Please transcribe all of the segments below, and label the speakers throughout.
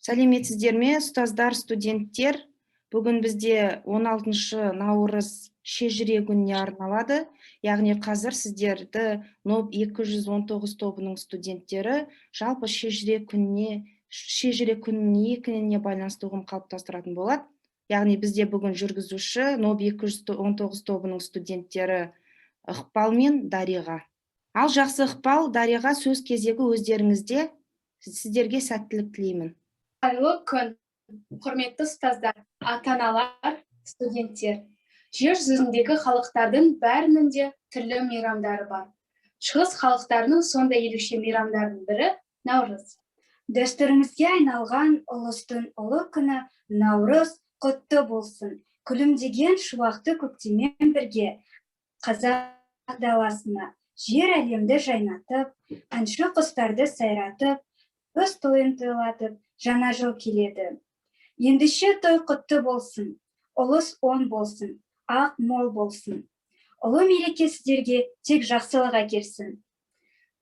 Speaker 1: Сәлеметсіздер ме, ұстаздар, студенттер? Бүгін бізде 16 наурыз шежіре күніне арналады. Яғни қазір сіздерді НОБ 219 тобының студенттері жалпы шежіре күніне екеніне байланысты ұғым қалыптастыратын болады. Яғни бізде бүгін жүргізуші НОБ 219 тобының студенттері Ықпал мен Дариға. Ал жақсы Ықпал, Дариға, сөз кезегі өздеріңізде. Сіздерге сәттілік тілеймін.
Speaker 2: Қайырлы күн, құрметті ұстаздар, ата-аналар, студенттер. Жер жүзіндегі халықтардың бәрінің де түрлі мейрамдары бар. Шығыс халықтарының сондай ерекше мейрамдарының бірі Наурыз.
Speaker 3: Дәстүрімізге айналған ұлыстың ұлы күні Наурыз құтты болсын. Күлімдеген шуақты көктеммен бірге қазақ даласына жер әлемді жайнатып, әнші құстарды сайратып, өз тойын тойлатып, жаңа жыл келеді. Ендеше той құтты болсын, ұлыс оң болсын, ақ мол болсын. Ұлы мереке сіздерге тек жақсылық әкелсін.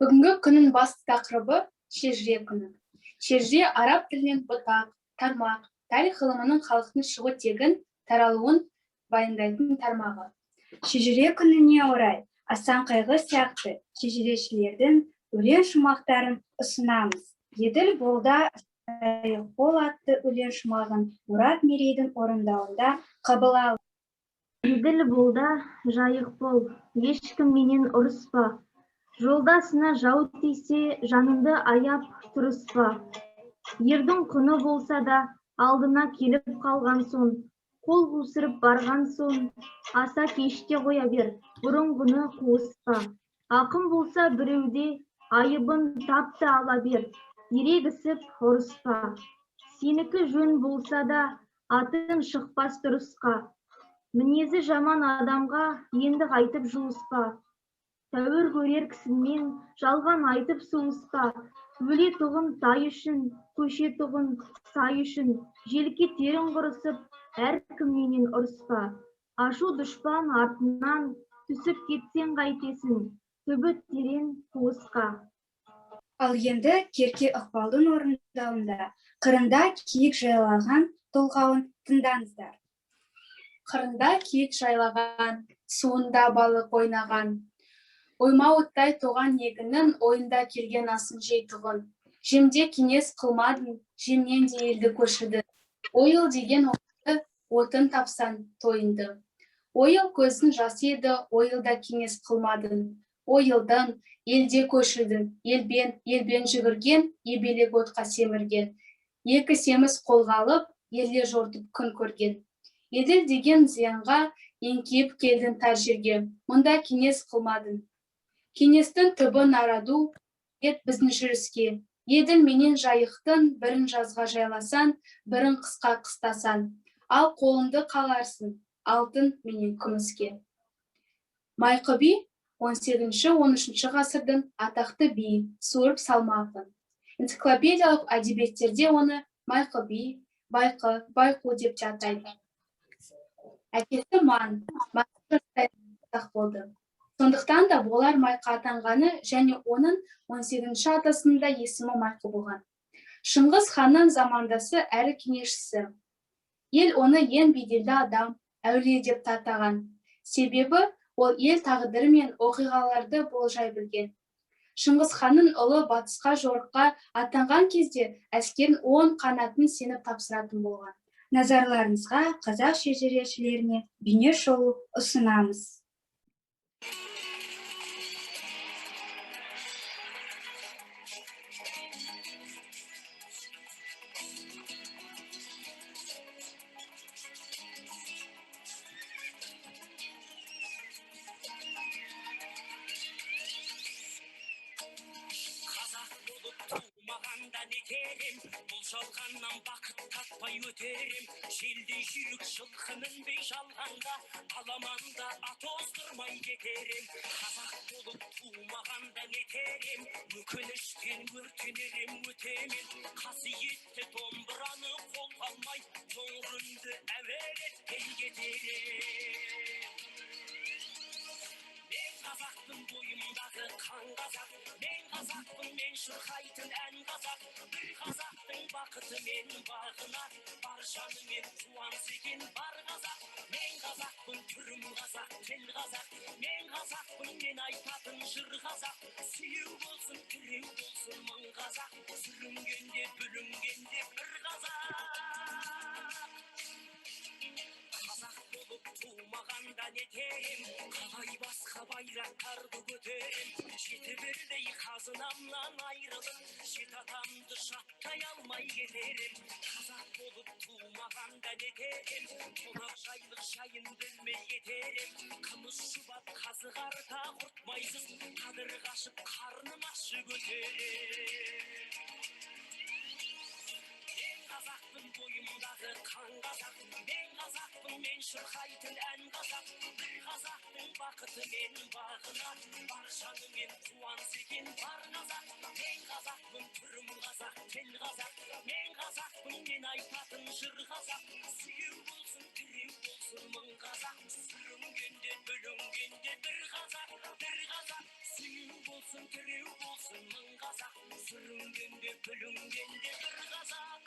Speaker 2: Бүгінгі күннің басты тақырыбы шежіре күні. Шежіре араб тілінен бұтақ, тармақ, тарих ғылымының халықтың шығу тегін таралуын баяндайтын тармағы.
Speaker 3: Шежіре күніне орай Асан Қайғы сияқты шежірешілердің өлең шумақтарын ұсынамыз. Еділ болда жайық бол атты өлең шумағын Мұрат Мерейдің орындауында қабыл ал.
Speaker 4: Еділ болда жайық бол, ешкімменен ұрыспа. Жолдасына жау тисе, жаныңды аяп тұрыспа. Ердің құны болса да, алдына келіп қалған соң, қол қусырып барған соң, аса кеште қоя бер, бұрынғыны қуыспа. Ақын болса біреуде, айыбын тапты ала бер, ерегісіп ұрыспа. Сенікі жөн болса да, атын шықпас тұрысқа. Мінезі жаман адамға енді қайтып жуыспа. Тәуір көрер кісінен жалған айтып суыспа. Өле тұғын тай үшін, көше тұғын сай үшін, желке терін құрысып, әркімменен ұрыспа. Ашу дұшпан артынан түсіп кетсең қайтесің, түбі терен қуысқа.
Speaker 3: Ал енді Керке Ықпалдың орындауында қырында киік жайлаған толғауын тыңдаңыздар.
Speaker 2: Қырында киік жайлаған, суында балық ойнаған. Оймауыттай тоған егіннің ойында келген асын жейтұғын. Жемде кеңес қылмадың, жемнен де елді көшірді. Ойыл деген оқты, отын тапсан тойынды. Ойыл көздің жасы еді, ойылда кеңес қылмадың. Ойылдан елде көшірдің, елбен жүгірген, ебелек отқа семірген. Екі семіз қолға алып, елде жортып күн көрген. Еділ деген зиянға еңкейіп келдің тар жерге, мұнда кеңес қылмадың. Кеңестің түбі нараду, ет біздің жүріске. Еділ менен жайықтың бірін жазға жайласан, бірін қысқа қыстасан. Ал қолыңды қаларсың, алтын менен күміске. Майқы би 18-13 ғасырдың атақты би, суырып салмағы. Энциклопедиялық әдебиеттерде оны Майқы би, Байқы, Байқу деп жатайды. Әкесі Майқы болды. Сондықтан да болар Майқы атанғаны және оның 18-ші атасында есімі Майқы болған. Шыңғыс ханның замандасы әрі кеңесшісі. Ел оны ең беделді адам, әулие деп татаған. Себебі ол ел тағдыры мен оқиғаларды болжай білген. Шыңғыс ханның ұлы батысқа жорыққа аттанған кезде әскерін 10 қанатын сеніп тапсыратын болған.
Speaker 3: Назарларыңызға қазақ шежірешілеріне бейне шолу ұсынамыз.
Speaker 5: Бұл жалғаннан бақыт таппай өтерем, желдей жүйрік жылқы мінбей жалғанда, аламанда ат оздырмай кетерем. Қазақ болып тумағанда нетерем, өкініштен өртенерем өтемен. Қасиетті домбыраны қолға алмай, көңілімді әуер етпей кетерем. Мен қазақтың бойымдағы қан қазақ, мен қазақтың мен шырқайтын ән қазақ, бір қазақты қазақтың бақыты мен бағына, бар жанымен қуанса екен бар қазақ. Мен қазақпын, түрім қазақ, тіл қазақ. Мен қазақпын, мен айтатын жыр қазақ. Сүйеу болсын, тіреу болсын мың қазақ. Сүрінгенде, бүлінгенде бір қазақ. Қазақ болып тумағанда нетерем, қалай басқа байрақтарды көтерем. Жеті бірдей қазынамнан айрылып, жеті атамды жаттай алмай кетерем. Қазақ болып тумағанда нетерем, толақ жайлық жайын білмей кетерем. Қымыз шұбап қазы қарта құртмайсыз, қадыр қашып қарным ашы көтерем. Қазақпын бойымдағы қан қазақ, мен қазақпын, мен шырқайтын ән қазақ. Bir қазақтың бақыты мен бағына, бар жанымен қуанса екен бар қазақ. Мен қазақпын, түрім қазақ, тіл қазақ. Мен қазақпын, мен айтатын жыр қазақ. Сүйеу болсын, тіреу болсын мың қазақ. Сүрінгенде, бүлінгенде бір қазақ, бір қазақ. Сүйеу болсын, тіреу болсын мың қазақ. Сүрінгенде, бүлінгенде бір қазақ.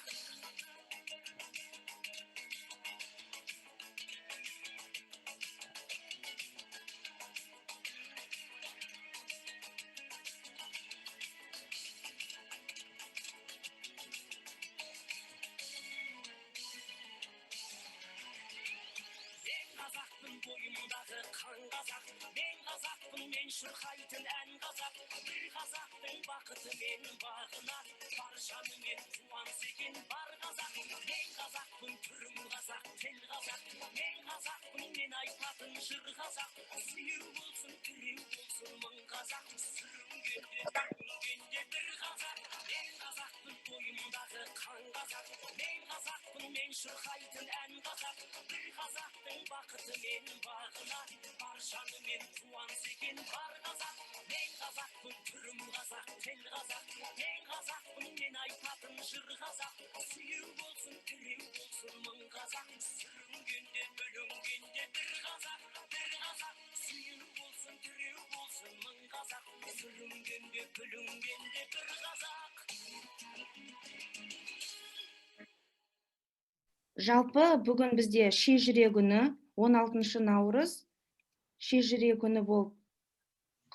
Speaker 5: Қазақтың бойымдағы қан қазақ, мен қазақпын, мен шырқайтын ән қазақ. Bir қазақтың бақыты мен бағына, бар жанымен қуанса екен бар қазақ. Мен қазақпын, түрім қазақ, тіл қазақ. Мен қазақпын, мен айтатын жыр қазақ. Сүйеу болсын, тіреу болсын мың қазақ. Сүрінгенде, бүлінгенде бір қазақ. Мен қазақпын, бойымдағы қан қазақ. Мен қазақпын, мен шырқайтын ән қазақ. Bir қазақтың бақыты мен бағына, бар жанымен қуанса екен бар қазақ. Мен қазақпын, түрім қазақ, тіл қазақ. Мен қазақпын, мен айтатын жыр қазақ. Сүйеу болсын, тіреу болсын мың қазақ. Сүрінгенде, бүлінгенде бір қазақ, бір қазақ. Сүйеу болсын, тіреу болсын мың қазақ. Сүрінгенде, бүлінгенде бір қазақ.
Speaker 1: Жалпы бүгін бізде шежіре күні 16 наурыз шежіре күні болып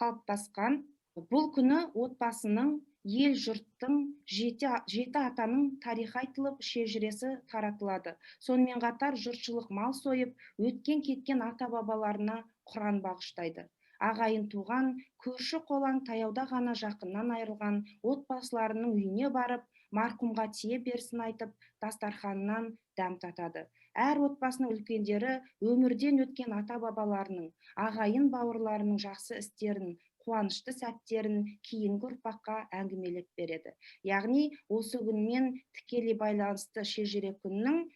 Speaker 1: қалыптасқан. Бұл күні отбасының, ел жұрттың, жеті атаның тарихы айтылып, шежіресі таратылады. Сонымен қатар жұртшылық мал сойып, өткен кеткен ата бабаларына Құран бағыштайды. Ағайын туған, көрші қолаң таяуда ғана жақыннан айырылған отбасыларының үйіне барып, марқұмға тие берсін айтып, дастарханынан дәм татады. Әр отбасының үлкендері өмірден өткен ата бабаларының, ағайын бауырларының жақсы істерін, қуанышты сәттерін кейінгі ұрпаққа әңгімелеп береді. Яғни осы күнмен тікелей байланысты шежіре күннің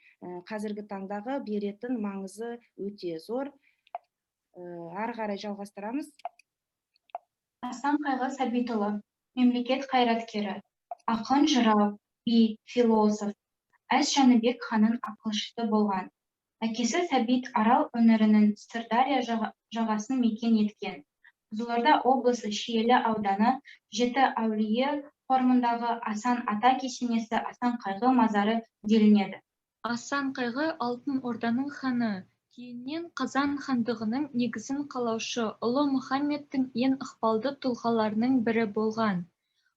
Speaker 1: қазіргі таңдағы беретін маңызы өте зор. Ары қарай жалғастырамыз.
Speaker 6: Асан Қайғы Сәбитұлы, мемлекет қайраткері, ақын, жырау, би, философ. Әз Жәнібек ханның ақылшысы болған. Әкесі Сәбит Арал өңірінің Сырдария жағасын мекен еткен. Қызылорда облысы Шиелі ауданы Жеті Әулие қорымындағы Асан ата кесенесі Асан Қайғы мазары делінеді.
Speaker 7: Асан Қайғы Алтын Орданың ханы, кейіннен Қазан хандығының негізін қалаушы Ұлы Мұхаммедтің ең ықпалды тұлғаларының бірі болған.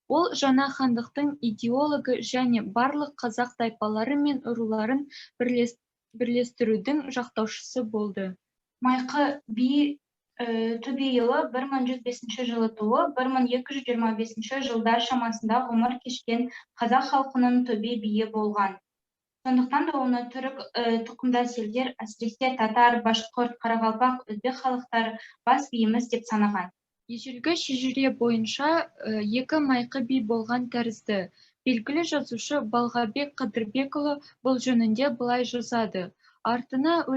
Speaker 7: Ол жаңа хандықтың идеологы және барлық қазақ тайпалары мен руларын бірлестірудің жақтаушысы болды.
Speaker 6: Майқы би Төбейұлы 1105 жылы туы, 1225 жылдар шамасында ғұмыр кешкен қазақ халқының төбе биі болған. Сондықтан да оны түрік тұқымдас елдер, әсіресе татар, башқұрт, қарақалпақ, өзбек халықтары бас биіміз деп санаған.
Speaker 7: Ежелгі шежіре бойынша екі майқы би болған тәрізді. Белгілі жазушы Балғабек Қадырбекұлы бұл жөнінде былай жазады. Артына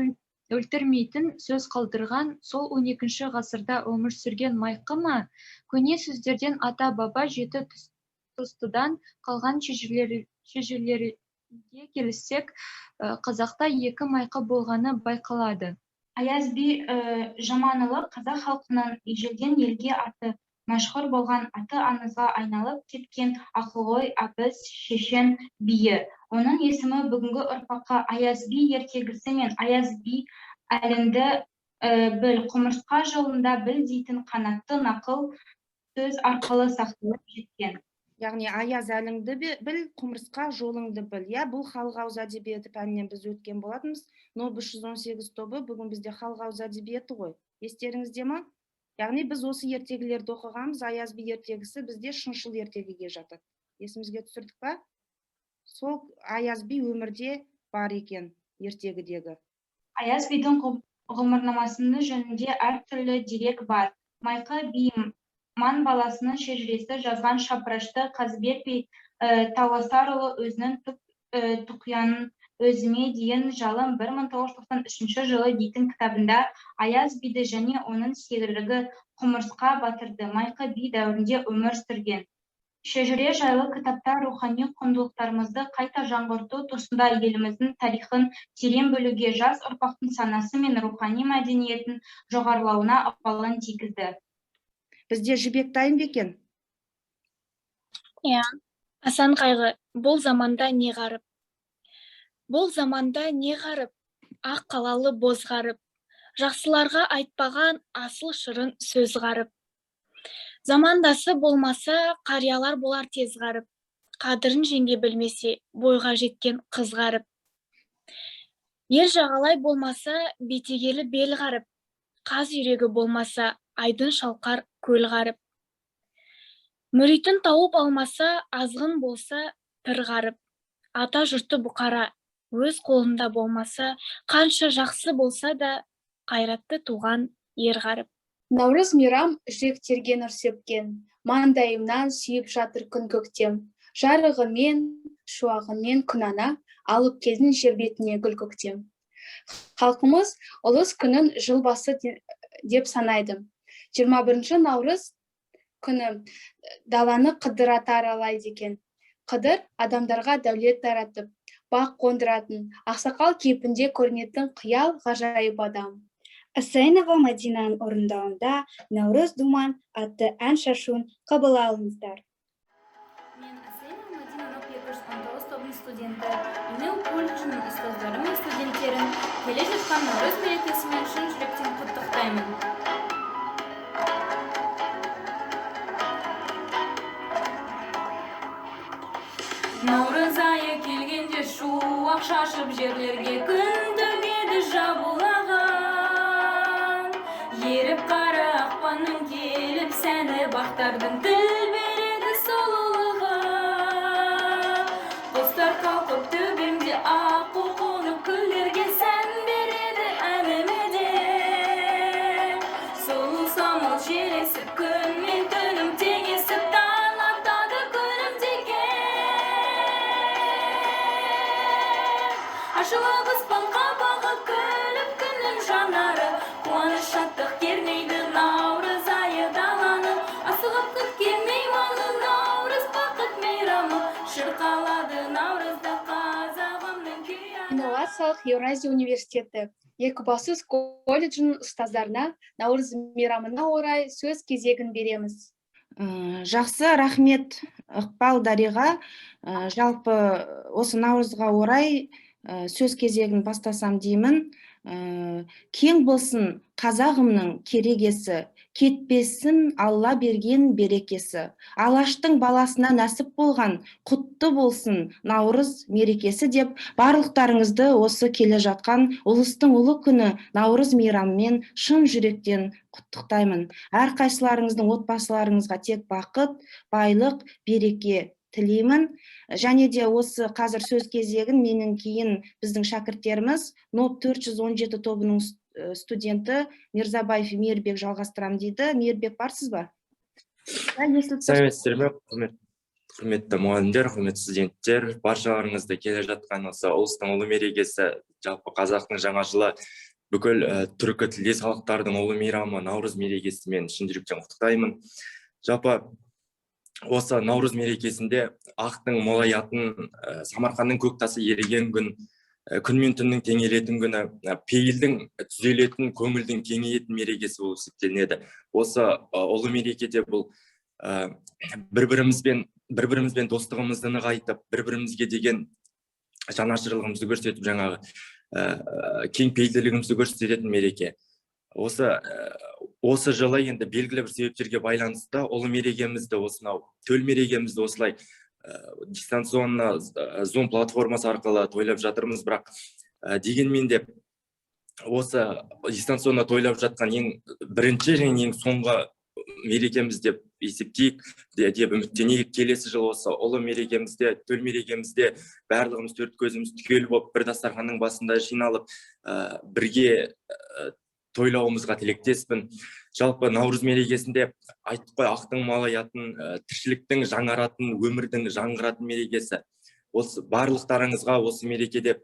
Speaker 7: өлтірмейтін сөз қалдырған, сол 12 ғасырда өмір сүрген майқы ма? Көне сөздерден ата-баба жеті тұстыдан қалған шежірелерге келіссек, қазақта екі майқы болғаны байқалады.
Speaker 6: Аяз би Жаманұлы қазақ халқының ежелден елге аты Машһүр болған аты аңызға айналып кеткен ақылгөй абыз шешен биі. Оның есімі бүгінгі ұрпаққа Аяз би ертегісі мен Аяз би әліңді біл, құмырсқа жолында біл дейтін қанатты нақыл сөз арқылы сақталып жеткен.
Speaker 1: Яғни аяз әліңді біл, құмырсқа жолыңды біл. Бұл халық ауыз әдебиеті пәнінен біз өткен болатынбыз. НОП 318 тобы бүгін бізде халық ауыз әдебиеті ғой. Естеріңізде ма? Яғни біз осы ертегілерді оқығанбыз. Аяз би ертегісі бізде шыншыл ертегіге жатады. Есімізге түсірдік па? Сол Аяз би өмірде бар екен ертегідегі.
Speaker 6: Аяз бидің ғұмырнамасының жөнінде әртүрлі дерек бар. Майқы би Ман баласының шежіресі жазған шапырашты Қазыбек би Таласарұлы өзінің тұқияның өзіме дейін жалын 1993 жылы дейтін кітабында Аяз биді және оның серігі Құмырсқа батырды Майқы би дәуірінде өмір сүрген. Шежіре жайлы кітапта рухани құндылықтарымызды қайта жаңғырту тұсында еліміздің тарихын терең білуге, жас ұрпақтың санасы мен рухани мәдениетін жоғарылауына ықпалын тигізді.
Speaker 1: Бізде жібек дайын бе екен?
Speaker 8: Асан қайғы, бұл заманда не ғарып? Бұл заманда не ғарып? Ақ қалалы боз ғарып. Жақсыларға айтпаған асыл шырын сөз ғарып. Замандасы болмаса, қариялар болар тез ғарып. Қадірін жеңге білмесе, бойға жеткен қыз ғарып. Ел жағалай болмаса, бетегелі бел ғарып. Қаз үйрегі болмаса, айдын шалқар көл ғарып. Мүритін тауып алмаса, азғын болса, пір ғарып. Ата жұрты бұқара, өз қолында болмаса, қанша жақсы болса да, қайратты туған ер ғарып.
Speaker 2: Наурыз мейрам жүректерге нұр сепкен, маңдайымнан сүйіп жатыр күн көктем. Жарығымен, шуағымен күн ана, алып келдің жер бетіне гүл көктем. Халқымыз ұлыс күнін жыл басы деп санайды. 21 наурыз күні даланы қыдырата аралайды екен. Қыдыр адамдарға дәулет таратып, бақ қондыратын, ақсақал кейпінде көрінетін қиял ғажайып адам.
Speaker 3: Асайнова Мадинаның орындауында Наурыз Думан атты ән шашуын қабыл алыңыздар.
Speaker 9: Мен Асайнова Мадина 219 тобының студенті, Инел колледжінің ұстаздары мен студенттерін келе жатқан Наурыз мерекесімен шын жүректен құттықтаймын. Наурыз айы келгенде шуақ шашып жерлерге күн төгеді жабулаған. Еріп қара ақпанның келіп сәні бақтардың тіл береді сұлулығы. Құстар қалқып төбемде аққу қонып күлдерге сән береді әніме де. Сұлу самал желесіп күн мен түнім теңесіп таң атады ашылып аспан қабағы күліп күннің жанары, қуаныш шаттық кернейді наурыз айы даланы. Асығып күткен мейманы наурыз бақыт мейрамы, шырқалады наурызда қазағымның күйі.
Speaker 2: Инновациялық Еуразия университеті Екібастұз колледжінің ұстаздарына наурыз мейрамына орай сөз кезегін береміз.
Speaker 1: Жақсы, рахмет Ықпал Дариға. Жалпы осы наурызға орай сөз кезегін бастасам деймін. Кең болсын қазағымның керегесі, кетпесін Алла берген берекесі. Алаштың баласына нәсіп болған құтты болсын наурыз мерекесі деп барлықтарыңызды осы келе жатқан ұлыстың ұлы күні наурыз мейрамымен шын жүректен құттықтаймын. Әрқайсыларыңыздың отбасыларыңызға тек бақыт, байлық, береке тілеймін. Және де осы қазір сөз кезегін менің кейін біздің шәкірттеріміз НОП 417 тобының студенті Мирзабаев Мейірбек жалғастырам дейді. Мейірбек, барсыз ба?
Speaker 10: Сәлеметсіздер ме, құрметті мұғалімдер, құрметті студенттер, баршаларыңызды келе жатқан осы ұлыстың ұлы мерекесі, жалпы қазақтың жаңа жылы, бүкіл түркі тілдес халықтардың ұлы мейрамы наурыз мерекесімен шын жүректен құттықтаймын. Жалпы осы наурыз мерекесінде ақтың молаятын, Самарқанның көк тасы еріген күн, күн мен түннің теңелетін күні, пейілдің түзелетін, көңілдің кеңейетін мерекесі болып есептелінеді. Осы ұлы мерекеде бұл бір-бірімізбен достығымызды нығайтып, бір-бірімізге деген жанашырлығымызды көрсетіп, жаңағы кең пейілділігімізді көрсететін мереке. Осы жылы енді белгілі бір себептерге байланысты ұлы мерекемізді, осынау төл мерекемізді осылай дистанционно Zoom платформасы арқылы тойлап жатырмыз, бірақ дегенмен де осы дистанционно тойлап жатқан ең бірінші және ең соңғы мерекеміз деп есептейік, деп үміттенейік. Келесі жыл осы ұлы мерекемізде, төл мерекемізде барлығымыз төрт көзіміз түгел болып, бір дастарханның басында жиналып, бірге тойлауымызға тілектеспін. Жалпы Наурыз мерекесінде айттық қой, ақтың малаятын, тіршіліктің жаңаратын, өмірдің жаңғыратын мерекесі. Осы барлықтарыңызға осы мерекеде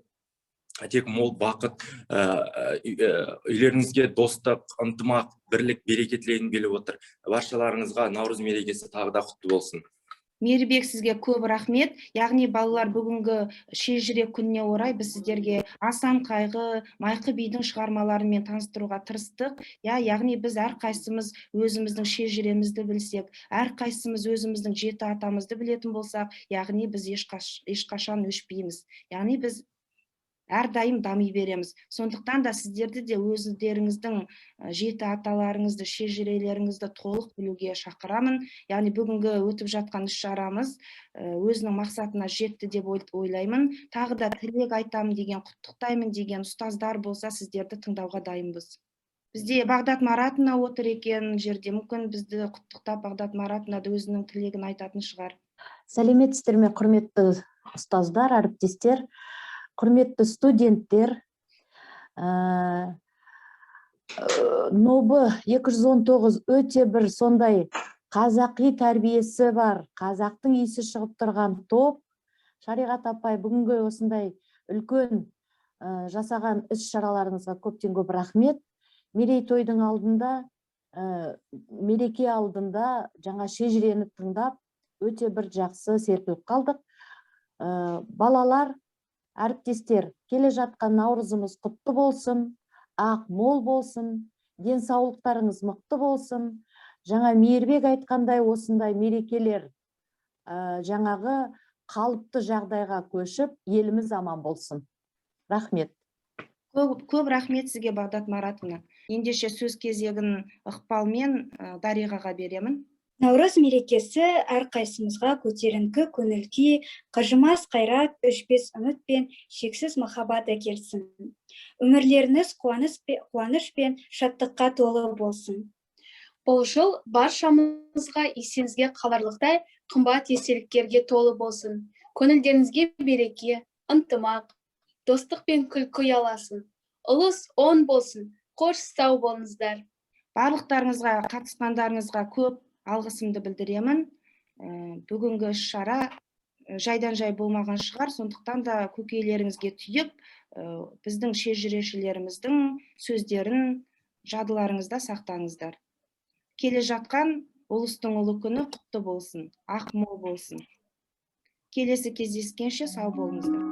Speaker 10: тек мол бақыт, үйлеріңізге достық, ынтымақ, бірлік, береке тілегім келіп отыр. Баршаларыңызға Наурыз мерекесі тағы да құтты болсын.
Speaker 1: Мейірбек, сізге көп рахмет. Яғни балалар, бүгінгі шежіре күніне орай біз сіздерге Асан Қайғы, Майқы бидің шығармаларымен таныстыруға тырыстық. Яғни біз әрқайсымыз өзіміздің шежіремізді білсек, әрқайсымыз өзіміздің жеті атамызды білетін болсақ, яғни біз ешқашан өшпейміз. Яғни біз әрдайым дами береміз. Сондықтан да сіздерді де өздеріңіздің жеті аталарыңызды, шежірелеріңізді толық білуге шақырамын. Яғни бүгінгі өтіп жатқан іс-шарамыз өзінің мақсатына жетті деп ойлаймын. Тағы да тілек айтамын деген, құттықтаймын деген ұстаздар болса, сіздерді тыңдауға дайынбыз. Бізде Бағдат Маратовна отыр екен жерде, мүмкін бізді құттықтап Бағдат Маратовна да өзінің тілегін айтатын шығар.
Speaker 11: Сәлеметсіздер ме, құрметті ұстаздар, әріптестер, құрметті студенттер. Нобы 219 өте бір сондай қазақи тәрбиесі бар, қазақтың иісі шығып тұрған топ. Шариғат апай, бүгінгі осындай үлкен жасаған іс-шараларыңызға көптен көп рахмет. Мерейтойдың алдында, мереке алдында жаңа шежірені тыңдап, өте бір жақсы серпіліп қалдық. Балалар, әріптестер, келе жатқан Наурызымыз құтты болсын, ақ мол болсын, денсаулықтарыңыз мықты болсын. Жаңа Мейірбек айтқандай осындай мерекелер жаңағы қалыпты жағдайға көшіп, еліміз аман болсын. Рахмет.
Speaker 1: Көп рахмет сізге, Бағдат Маратовна. Ендеше сөз кезегін Ықпалмен Дариғаға беремін.
Speaker 3: Наурыз мерекесі әрқайсымызға көтеріңкі көңіл-күй, қажымас қайрат, өшпес үміт пен шексіз махаббат әкелсін. Өмірлеріңіз қуаныш пен шаттыққа толы болсын.
Speaker 2: Бұл жыл баршамызға есеңізге қаларлықтай қымбат естеліктерге толы болсын. Көңілдеріңізге береке, ынтымақ, достық пен күлкі ұяласын. Ұлыс оң болсын, қош сау болыңыздар.
Speaker 1: Барлықтарыңызға, қатысқандарыңызға көп алғысымды білдіремін. Бүгінгі іс-шара жайдан жай болмаған шығар, сондықтан да көкейлеріңізге түйіп, біздің шежірешілеріміздің сөздерін жадыларыңызда сақтаңыздар. Келе жатқан ұлыстың ұлы күні құтты болсын, ақ мол болсын. Келесі кездескенше сау болыңыздар.